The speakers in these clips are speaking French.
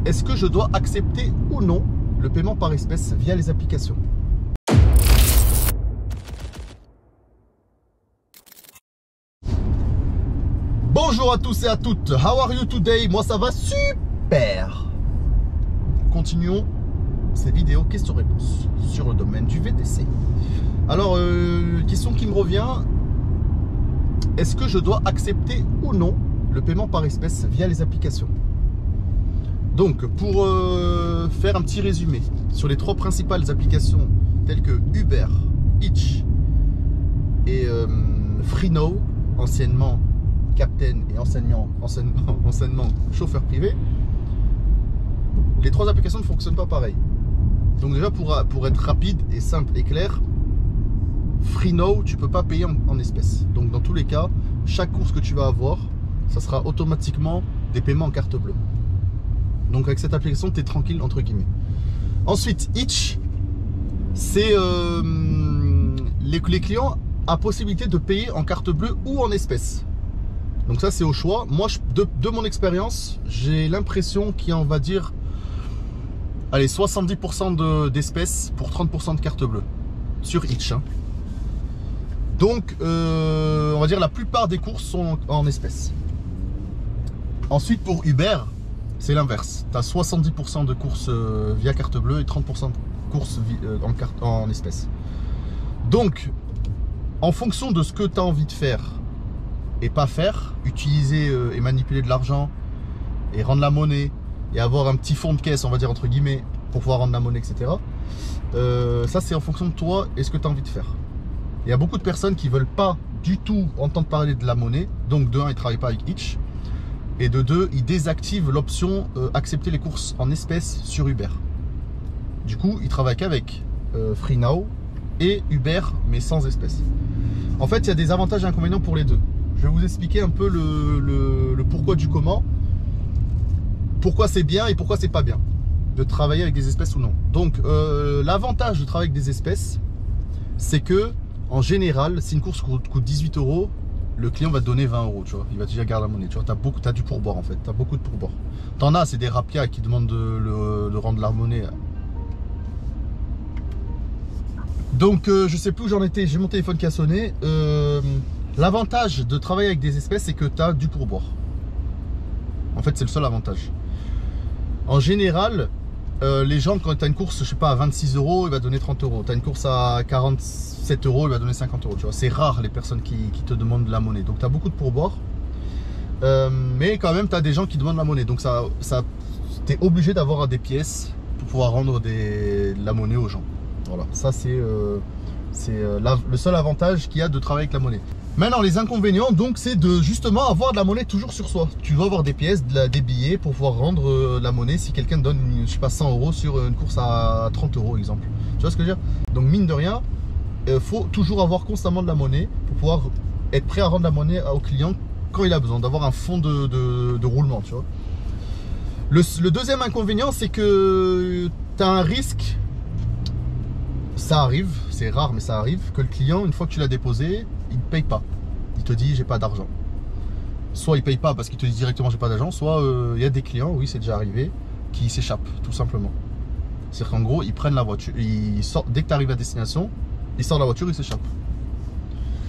Est-ce que je dois accepter ou non le paiement par espèce via les applications? Bonjour à tous et à toutes, how are you today? Moi ça va super. Continuons ces vidéos questions-réponses sur le domaine du VTC. Alors, question qui me revient, est-ce que je dois accepter ou non le paiement par espèce via les applications? Donc, pour faire un petit résumé sur les trois principales applications telles que Uber, Hitch et Freenow, anciennement Captain et anciennement chauffeur privé, les trois applications ne fonctionnent pas pareil. Donc déjà pour être rapide et simple et clair, Freenow, tu peux pas payer en espèces. Donc dans tous les cas, chaque course que tu vas avoir, ça sera automatiquement des paiements en carte bleue. Donc avec cette application, tu es tranquille entre guillemets. Ensuite, Hitch, c'est les clients ont possibilité de payer en carte bleue ou en espèces. Donc ça c'est au choix. Moi, de mon expérience, j'ai l'impression qu'il y a, on va dire, allez, 70% d'espèces pour 30% de carte bleue sur Hitch. Hein. Donc, on va dire la plupart des courses sont en espèces. Ensuite, pour Uber, c'est l'inverse. Tu as 70% de courses via carte bleue et 30% de courses en espèces. Donc, en fonction de ce que tu as envie de faire et pas faire, utiliser et manipuler de l'argent et rendre la monnaie et avoir un petit fond de caisse, on va dire entre guillemets, pour pouvoir rendre la monnaie, etc. Ça, c'est en fonction de toi et ce que tu as envie de faire. Il y a beaucoup de personnes qui ne veulent pas du tout entendre parler de la monnaie. Donc, de un, ils ne travaillent pas avec Hitch. Et de deux, ils désactivent l'option accepter les courses en espèces sur Uber. Du coup, ils travaillent qu'avec Freenow et Uber, mais sans espèces. En fait, il y a des avantages et inconvénients pour les deux. Je vais vous expliquer un peu le pourquoi du comment. Pourquoi c'est bien et pourquoi c'est pas bien de travailler avec des espèces ou non. Donc, l'avantage de travailler avec des espèces, c'est que en général, si une course coûte 18 €, le client va te donner 20 €, tu vois. Il va te dire garde la monnaie, tu vois. T'as du pourboire en fait, t'as beaucoup de pourboire. T'en as, c'est des rapias qui demandent de rendre la monnaie. Donc, je sais plus où j'en étais, j'ai mon téléphone qui a sonné. L'avantage de travailler avec des espèces, c'est que tu as du pourboire. En fait, c'est le seul avantage. En général, les gens, quand tu as une course, je sais pas, à 26 €, il va donner 30 €. Tu as une course à 47 €, il va donner 50 €. Tu vois, c'est rare les personnes qui te demandent de la monnaie. Donc, tu as beaucoup de pourboire. Mais quand même, tu as des gens qui demandent la monnaie. Donc, tu es obligé d'avoir des pièces pour pouvoir rendre de la monnaie aux gens. Voilà, ça c'est le seul avantage qu'il y a de travailler avec la monnaie. Maintenant, les inconvénients, donc, c'est de justement avoir de la monnaie toujours sur soi. Tu vas avoir des pièces, des billets pour pouvoir rendre la monnaie si quelqu'un te donne, je sais pas, 100 € sur une course à 30 €, exemple. Tu vois ce que je veux dire? Donc, mine de rien, il faut toujours avoir constamment de la monnaie pour pouvoir être prêt à rendre la monnaie au client quand il a besoin, d'avoir un fond de roulement, tu vois. Le deuxième inconvénient, c'est que tu as un risque. Ça arrive, c'est rare mais ça arrive, que le client, une fois que tu l'as déposé, il ne paye pas. Il te dit j'ai pas d'argent. Soit il paye pas parce qu'il te dit directement j'ai pas d'argent, soit il y a des clients, oui c'est déjà arrivé, qui s'échappent tout simplement. C'est-à-dire qu'en gros ils prennent la voiture, dès que tu arrives à destination, ils sortent la voiture, ils s'échappent.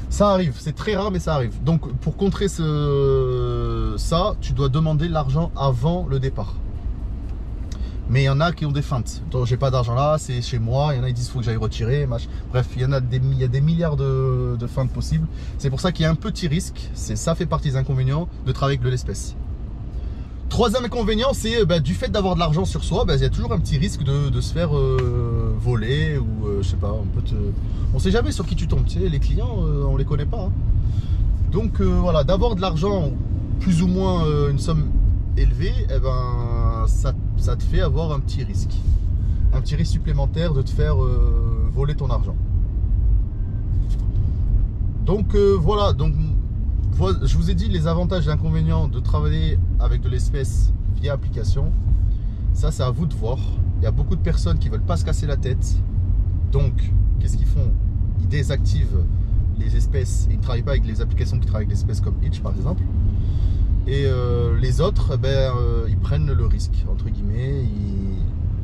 Ça arrive, c'est très rare mais ça arrive. Donc pour contrer ça, tu dois demander l'argent avant le départ. Mais il y en a qui ont des feintes. J'ai pas d'argent là, c'est chez moi. Il y en a qui disent faut que j'aille retirer. Bref, il y a des milliards de feintes possibles. C'est pour ça qu'il y a un petit risque. Ça fait partie des inconvénients de travailler avec de l'espèce. Troisième inconvénient, c'est du fait d'avoir de l'argent sur soi, il y a toujours un petit risque de se faire voler ou je sais pas. On sait jamais sur qui tu tombes. Tu sais, les clients, on les connaît pas. Hein. Donc voilà, d'avoir de l'argent, plus ou moins une somme élevée, ça te fait avoir un petit risque supplémentaire de te faire voler ton argent. Donc voilà, je vous ai dit les avantages et inconvénients de travailler avec de l'espèce via application. Ça c'est à vous de voir. Il y a beaucoup de personnes qui veulent pas se casser la tête. Donc qu'est-ce qu'ils font? Ils désactivent les espèces. Ils ne travaillent pas avec les applications qui travaillent avec les espèces comme Hitch par exemple. Et les autres, ils prennent le risque, entre guillemets,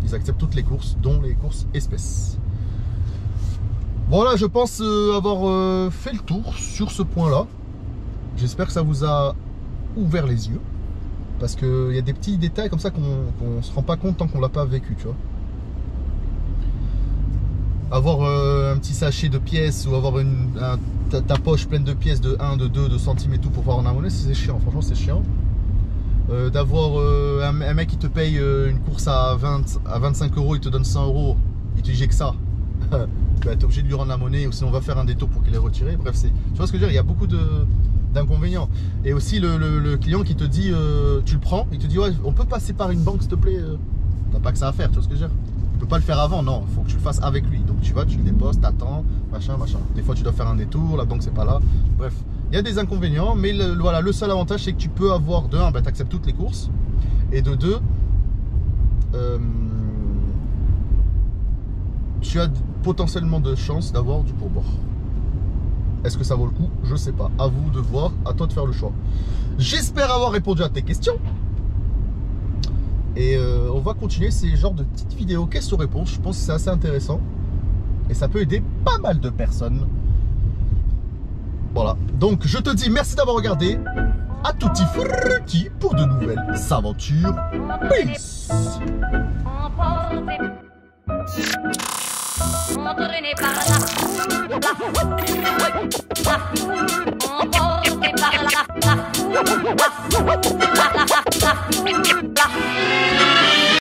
ils acceptent toutes les courses, dont les courses espèces. Voilà, je pense avoir fait le tour sur ce point-là. J'espère que ça vous a ouvert les yeux. Parce qu'il y a des petits détails comme ça qu'on ne se rend pas compte tant qu'on ne l'a pas vécu, tu vois. Avoir un petit sachet de pièces ou avoir ta poche pleine de pièces de 1, de 2, de centimes et tout pour pouvoir en monnaie, c'est chiant, franchement c'est chiant. D'avoir un mec qui te paye une course à 25 euros, il te donne 100 euros, il te dit j'ai que ça. T'es obligé de lui rendre la monnaie ou sinon on va faire un détour pour qu'il ait retiré. Bref, tu vois ce que je veux dire, il y a beaucoup d'inconvénients. Et aussi le client qui te dit tu le prends, il te dit ouais on peut passer par une banque s'il te plaît, t'as pas que ça à faire, tu vois ce que je veux dire. Tu peux pas le faire avant, non, il faut que tu le fasses avec lui. Donc tu vas, tu le déposes, t'attends, machin. Des fois tu dois faire un détour, la banque c'est pas là. Bref, il y a des inconvénients, mais voilà, le seul avantage c'est que tu peux avoir de 1, tu acceptes toutes les courses. Et de 2, tu as potentiellement de chances d'avoir du pourboire. Est-ce que ça vaut le coup? Je sais pas. À vous de voir, à toi de faire le choix. J'espère avoir répondu à tes questions. Et on va continuer ces genres de petites vidéos questions-réponses. Je pense que c'est assez intéressant. Et ça peut aider pas mal de personnes. Voilà. Donc je te dis merci d'avoir regardé. À tutti frutti pour de nouvelles aventures. Peace. Entraîné par la foule, emporté par la foule,